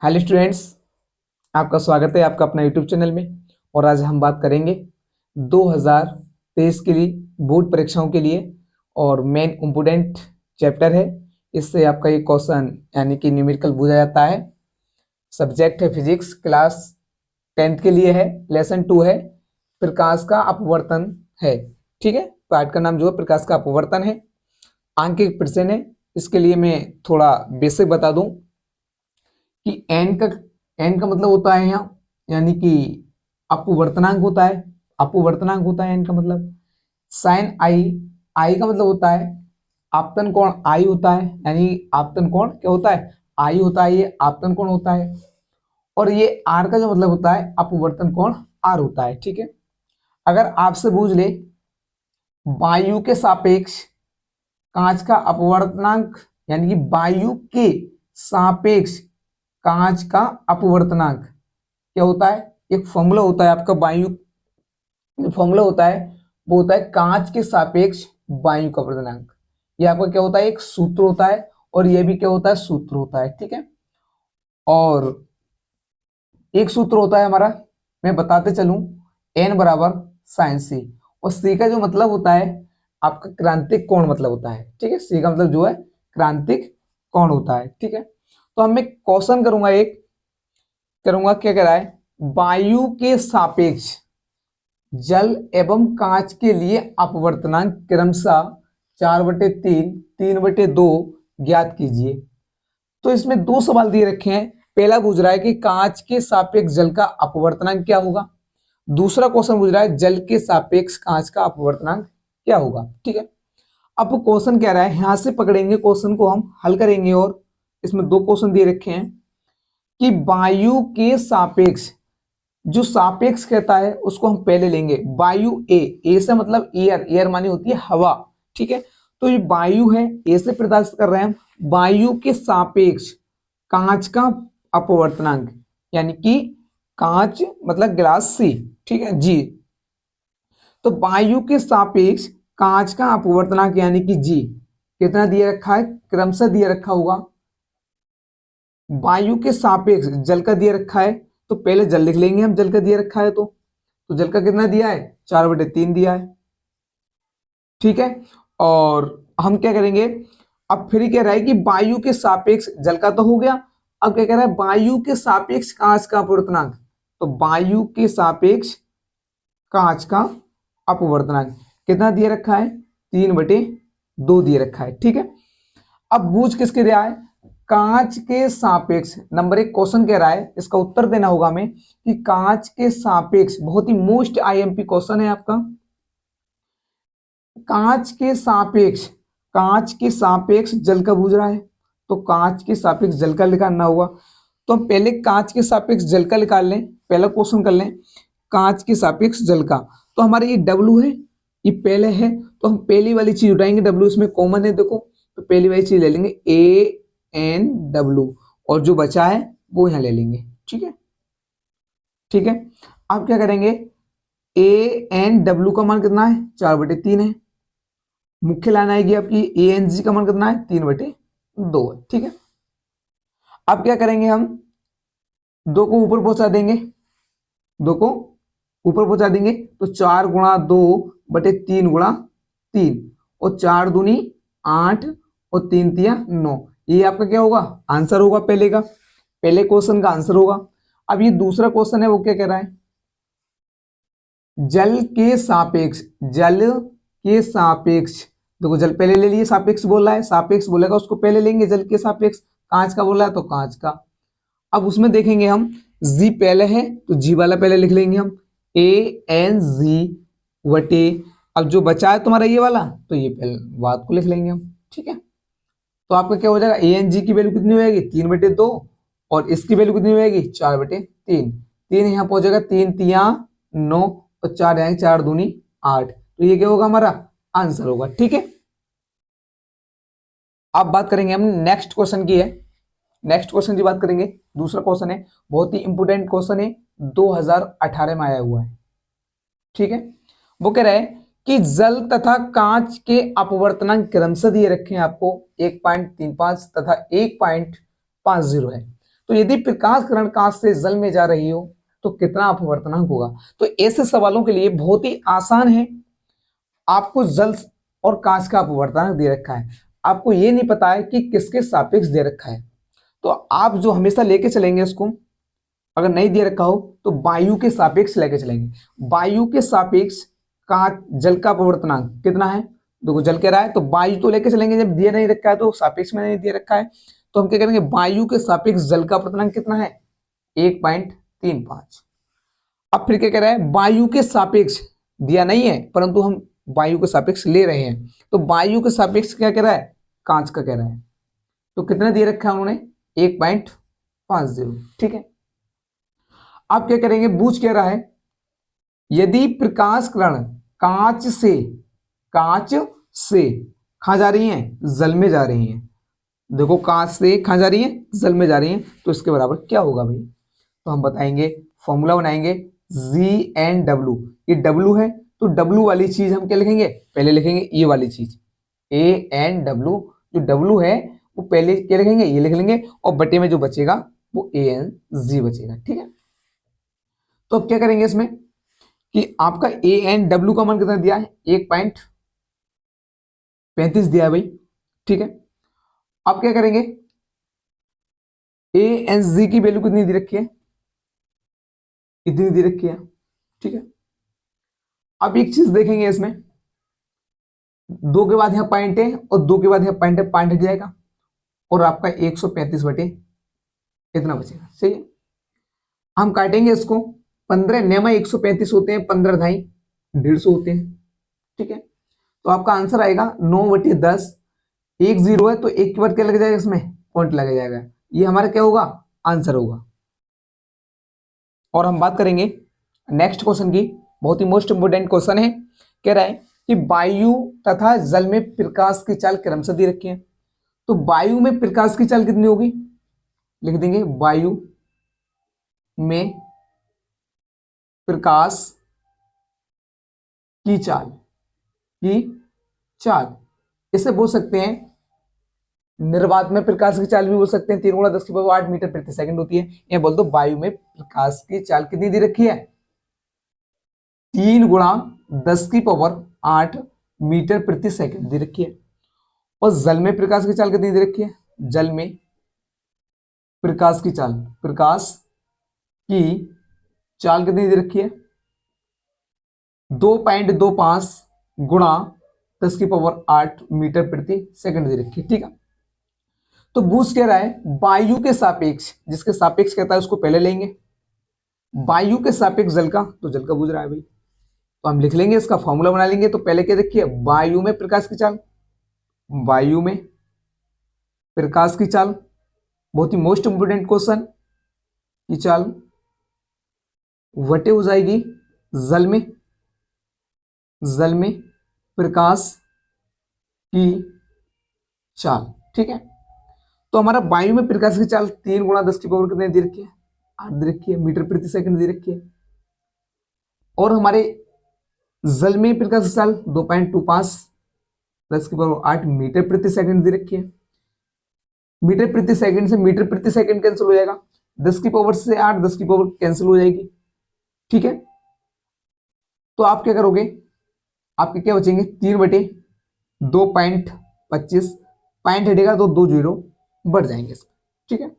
Hello students, आपका स्वागत है आपका अपना यूट्यूब चैनल में। और आज हम बात करेंगे 2023 के लिए बोर्ड परीक्षाओं के लिए और मेन इम्पोर्टेंट चैप्टर है। इससे आपका ये क्वेश्चन यानी कि न्यूमेरिकल पूछा जाता है। सब्जेक्ट है फिजिक्स, क्लास 10th के लिए है। लेसन 2 है, प्रकाश का अपवर्तन है। ठीक है, पार्ट का नाम जो है प्रकाश का अपवर्तन है। अंक एक प्रश्न है, इसके लिए मैं थोड़ा बेसिक बता दूं कि एन का मतलब होता है यहाँ यानी कि अपवर्तनांक होता है। अपवर्तनांक होता है एन का मतलब। साइन आई, आई का मतलब होता है आपतन कोण आई होता है, यानी आपतन कोण क्या होता है, आई होता है, ये आपतन कोण होता है। और ये आर का जो मतलब होता है अपवर्तन कोण आर होता है। ठीक है, अगर आपसे पूछ ले वायु के सापेक्ष कांच का अपवर्तनांक यानी कि वायु के सापेक्ष कांच का अपवर्तनांक क्या होता है, एक फॉर्मूला होता है आपका। वायु फॉर्मूला होता है वो होता है कांच के सापेक्ष वायु का अपवर्तनांक। ये आपका क्या होता है, एक सूत्र होता है। और ये भी क्या होता है, सूत्र होता है। ठीक है, और एक सूत्र होता है हमारा, मैं बताते चलूं, एन बराबर साइन सी। और सी का जो मतलब होता है आपका क्रांतिक कोण मतलब होता है। ठीक है, सी का मतलब जो है क्रांतिक कोण होता है। ठीक है, तो हम मैं क्वेश्चन करूंगा, एक करूंगा, क्या कह रहा है, वायु के सापेक्ष जल एवं कांच के लिए अपवर्तनांक क्रमशः 4/3, 3/2 ज्ञात कीजिए। तो इसमें दो सवाल दिए रखे हैं। पहला पूछ रहा है कि कांच के सापेक्ष जल का अपवर्तनांक क्या होगा। दूसरा क्वेश्चन पूछ रहा है जल के सापेक्ष कांच का अपवर्तनांक क्या होगा। ठीक है, अब क्वेश्चन कह रहा है, यहां से पकड़ेंगे क्वेश्चन को, हम हल करेंगे। और इसमें दो क्वेश्चन दिए रखे हैं कि वायु के सापेक्ष, जो सापेक्ष कहता है उसको हम पहले लेंगे। वायु ए से मतलब एयर, एयर मानी होती है हवा। ठीक है, तो ये वायु है, ए से प्रदर्शित कर रहे हैं हम। वायु के सापेक्ष कांच का अपवर्तनांक यानी कि कांच मतलब ग्लास सी। ठीक है जी, तो वायु के सापेक्ष कांच का अपवर्तनांक यानी कि जी कितना दिया रखा है, क्रमशः दिया रखा होगा। वायु के सापेक्ष जल का दिया रखा है, तो पहले जल लिख लेंगे हम, जल का दिया रखा है तो जल का कितना दिया है, 4/3 दिया है। ठीक है, और हम क्या करेंगे, अब फिर कह रहा है कि वायु के सापेक्ष जल का तो हो गया। अब क्या कह रहा है, वायु के सापेक्ष कांच का अपवर्तनांक। तो वायु के सापेक्ष कांच का अपवर्तनांक कितना दिया रखा है, 3/2 दिया रखा है। ठीक है, अब बूझ किसके दिया है, कांच के सापेक्ष। नंबर 1 क्वेश्चन कह रहा है, इसका उत्तर देना होगा हमें कि कांच के सापेक्ष, बहुत ही मोस्ट आईएमपी क्वेश्चन है आपका। कांच के सापेक्ष, कांच के सापेक्ष जल का बूझ रहा है, तो कांच के सापेक्ष जल का निकालना होगा। तो हम पहले कांच के सापेक्ष जल का निकाल लें, पहला क्वेश्चन कर लें कांच के सापेक्ष जल का। तो हमारे ये डब्लू है, ये पहले है, तो हम पहली वाली चीज उठाएंगे, डब्लू इसमें कॉमन है देखो, तो पहली वाली चीज ले लेंगे ANW, और जो बचा है वो यहां ले लेंगे। ठीक है, ठीक है, अब क्या करेंगे, ANW का मान कितना है, 4/3 है। मुख्य लाइन आएगी आपकी ANG का मान कितना है, 3/2 है। ठीक है, अब क्या करेंगे, हम दो को ऊपर पहुंचा देंगे, दो को ऊपर पहुंचा देंगे, तो 4×2/3 और 4×2 8 और 3×3 9। ये आपका क्या होगा, आंसर होगा पहले का, पहले क्वेश्चन का आंसर होगा। अब ये दूसरा क्वेश्चन है, वो क्या कह रहा है, जल के सापेक्ष, जल के सापेक्ष, देखो जल पहले ले लिए, सापेक्ष बोल रहा है, सापेक्ष बोलेगा उसको पहले लेंगे, जल के सापेक्ष। कांच का बोल रहा है तो कांच का। अब उसमें देखेंगे हम, जी पहले है तो जी वाला पहले लिख लेंगे हम, ANG/, अब जो बचा है तुम्हारा ये वाला, तो ये पहले बात को लिख लेंगे हम। ठीक है, तो आपका क्या हो जाएगा, ANG की वैल्यू कितनी हो जाएगी, 3/2, और इसकी वैल्यू कितनी हो जाएगी, 4/3। 3 यहाँ पहुंचेगा, 3×3 9 और 4 आएंगे, 4×2 8। तो ये क्या होगा, हमारा आंसर होगा। ठीक है, अब बात करेंगे हम नेक्स्ट क्वेश्चन की है। नेक्स्ट क्वेश्चन की बात करेंगे, दूसरा क्वेश्चन है, बहुत ही इंपोर्टेंट क्वेश्चन है, 2018 में आया हुआ है। ठीक है, वो कह रहा है कि जल तथा कांच के अपवर्तनांक क्रमशः दिए रखे हैं आपको, 1.35 तथा 1.50 है। तो यदि प्रकाश किरण कांच से जल में जा रही हो तो कितना अपवर्तनांक होगा। तो ऐसे सवालों के लिए बहुत ही आसान है, आपको जल और कांच का अपवर्तनांक दे रखा है, आपको ये नहीं पता है कि किसके सापेक्ष दे रखा है, तो आप जो हमेशा लेके चलेंगे इसको, अगर नहीं दे रखा हो तो वायु के सापेक्ष लेके चलेंगे। वायु के सापेक्ष कांच जल का अपवर्तनांक कितना है, देखो जल कह रहा है तो वायु तो लेके चलेंगे, जब दिया नहीं रखा है तो सापेक्ष में नहीं दे रखा है, तो हम क्या करेंगे, वायु के सापेक्ष जल का अपवर्तनांक कितना है 1.35। अब फिर क्या कह रहा है, वायु के सापेक्ष दिया नहीं है परंतु हम वायु के सापेक्ष ले रहे हैं, तो वायु के सापेक्ष क्या कह रहा है, कांच का कह रहा है, तो कितना दे रखा है उन्होंने 1.50। ठीक है, अब क्या करेंगे, बूझ कह रहा है यदि प्रकाश किरण कांच से कहां जा रही हैं, जल में जा रही हैं, देखो कांच से कहां जा रही हैं, जल में जा रही हैं, तो इसके बराबर क्या होगा भाई, तो हम बताएंगे, फॉर्मूला बनाएंगे G&W, ये W है तो W वाली चीज हम क्या लिखेंगे, पहले लिखेंगे ये वाली चीज A&W, जो W है वो पहले क्या लिखेंगे, ये लिख लेंगे, और बटे में जो बचेगा वो ANG बचेगा। ठीक है, तो अब क्या करेंगे इसमें कि आपका A&W का मान कितना दिया है 1.35 दिया है भाई। ठीक है, अब क्या करेंगे, ANG की वैल्यू कितनी दे रखी है, इतनी दे रखी है। ठीक है, अब एक चीज देखेंगे इसमें, दो के बाद यहां पॉइंट है और दो के बाद यहां पॉइंट है, पॉइंट हट जाएगा और आपका 135 बटे इतना बचेगा। सही है, हम काटेंगे इसको, 15 नेमा 135 होते हैं, 15 ढाई 150 होते हैं। ठीक है, तो आपका आंसर आएगा 9/10। एक जीरो है तो एक के बाद क्या लग जाएगा, इसमें पॉइंट लग जाएगा, ये हमारा क्या होगा, आंसर होगा। और हम बात करेंगे नेक्स्ट क्वेश्चन की, बहुत ही मोस्ट इंपोर्टेंट क्वेश्चन है, कह रहा है कि वायु तथा जल में प्रकाश की चाल क्रमशः दी रखी है, तो वायु में प्रकाश की चाल कितनी होगी, लिख देंगे वायु में प्रकाश की चाल इसे बोल सकते हैं, निर्वात में प्रकाश की चाल भी बोल सकते हैं, 3 × 10⁸ मीटर प्रति सेकंड होती है, ये बोल दो वायु में प्रकाश की चाल कितनी दे रखी है, 3 × 10⁸ मीटर प्रति सेकंड दे रखी है। और जल में प्रकाश की चाल कितनी दे रखी है, जल में प्रकाश की चाल कितनी दे रखी है, 2.25 × 10⁸ मीटर प्रति सेकंड दे रखी है। ठीक है, तो बूझ कह रहा है वायु के सापेक्ष, जिसके सापेक्ष कहता है उसको पहले लेंगे, वायु के सापेक्ष जल का, तो जल का बूझ रहा है भाई, तो हम लिख लेंगे, इसका फॉर्मूला बना लेंगे। तो पहले क्या देखिए, वायु में प्रकाश की चाल, वायु में प्रकाश की चाल, बहुत ही मोस्ट इंपोर्टेंट क्वेश्चन, की चाल वटे हो जाएगी जल में प्रकाश की चाल। ठीक है, तो हमारा वायु में प्रकाश की चाल 3 × 10 की पावर कितने दे रखी है, 8 दे रखी है, मीटर प्रति सेकंड दे रखी है। और हमारे जल में प्रकाश की चाल 2.25 10 की पावर 8 मीटर प्रति सेकंड दे रखी है। मीटर प्रति सेकंड से मीटर प्रति सेकंड कैंसिल हो जाएगा, 10 की पावर से 8 10 की पावर कैंसिल हो जाएगी। ठीक है, तो आप क्या करोगे, आपके क्या बचेंगे, 3/2.25, पॉइंट हटेगा तो 2 जीरो बढ़ जाएंगे। ठीक है,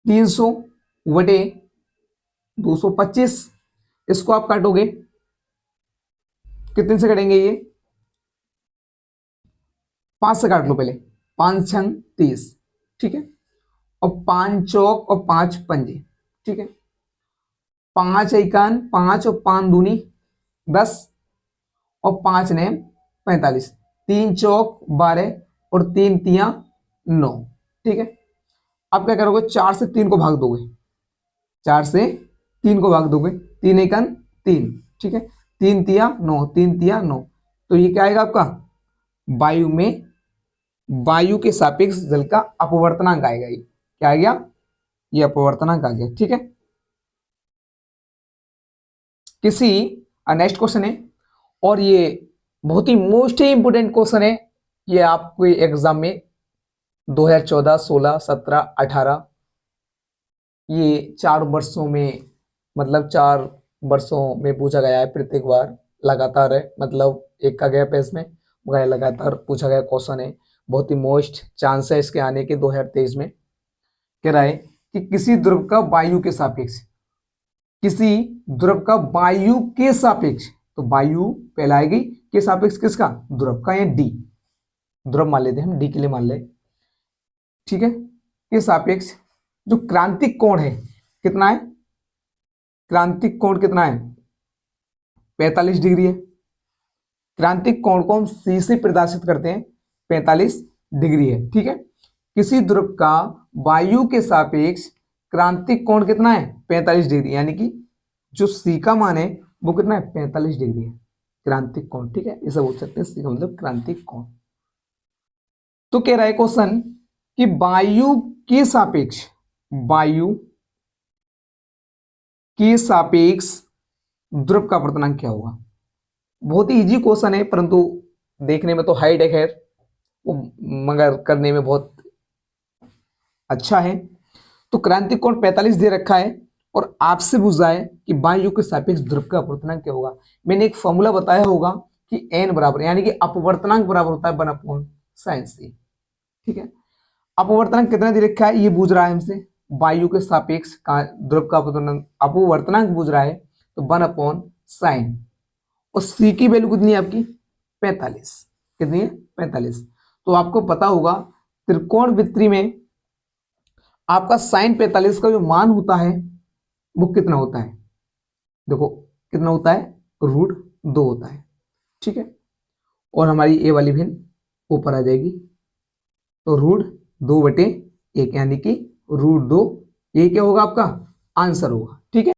300/225, इसको आप काटोगे, कितने से कटेंगे, ये 5 से काट लो पहले, 5 × 6 = 30। ठीक है, और 5 चौक और 5 पंजे। ठीक है, 5 एकान 5 और 5 दूनी 10 और 5 ने 45, 3 चौक 12 और 3 तियां 9। ठीक है, अब क्या करोगे, 4 से 3 को भाग दोगे, 4 से 3 को भाग दोगे, 3 एकान 3। ठीक है, 3 तियां 9, 3 तियां 9, तो ये क्या आएगा आपका, वायु के सापेक्ष जल का अपवर्तनांक आएगा। ये क्या आ गया, ये अपवर्तनांक आ गया। ठीक है, किसी नेक्स्ट क्वेश्चन है, और ये बहुत ही मोस्ट इंपोर्टेंट क्वेश्चन है, ये आपको एग्जाम में 2014, 16, 17, 18 ये 4 वर्षों में, मतलब 4 वर्षों में पूछा गया है प्रत्येक बार, लगातार है, मतलब एक का गैप है इसमें, मगर लगातार पूछा गया क्वेश्चन है। बहुत ही मोस्ट चांस है इसके आने के 2023 में। कह रहा है कि किसी ध्रुव का वायु के सापेक्ष, किसी ध्रुव का वायु के सापेक्ष, तो वायु पहले आएगी, के सापेक्ष किसका, ध्रुव का, या डी, ध्रुव मान लेते हैं हम, डी के लिए मान ले, ठीक है, के सापेक्ष जो क्रांतिक कोण है कितना है, क्रांतिक कोण कितना है, 45 डिग्री है। क्रांतिक कोण को हम सी से प्रदर्शित करते हैं, 45 डिग्री है, ठीक है। किसी ध्रुव का वायु के सापेक्ष क्रांतिक कोण कितना है, 45 डिग्री, यानी कि जो सी का मान है वो कितना है, 45 डिग्री है क्रांतिक कोण, ठीक है, इसे बोल सकते हैं सी का मतलब क्रांतिक कोण। तो कह रहा है क्वेश्चन कि वायु के सापेक्ष, वायु के सापेक्ष ध्रुव का अपर्तनांक क्या होगा। बहुत ही इजी क्वेश्चन है, परंतु देखने में तो हाइड है, खैर वो, मगर करने में बहुत अच्छा है। तो क्रांतिक कोण 45 दे रखा है और आपसे पूछा है कि वायु के सापेक्ष ध्रुव का अपवर्तनांक क्या होगा। मैंने एक फॉर्मूला बताया होगा कि n बराबर, यानी कि अपवर्तनांक बराबर होता है 1/sin c, ठीक है। अपवर्तनांक कितना दे रखा है ये पूछ रहा है हमसे, वायु के सापेक्ष का ध्रुव का अपवर्तनांक पूछ रहा है, तो 1/sin, और c की वैल्यू कितनी है आपकी, 45, कितनी है, 45। तो आपको पता होगा त्रिकोणमिति में आपका sin 45 का जो मान होता है वो कितना होता है, देखो कितना होता है, √2 होता है, ठीक है। और हमारी ए वाली भिन्न ऊपर आ जाएगी, तो √2/1, यानी कि √2, ये क्या होगा आपका आंसर होगा, ठीक है।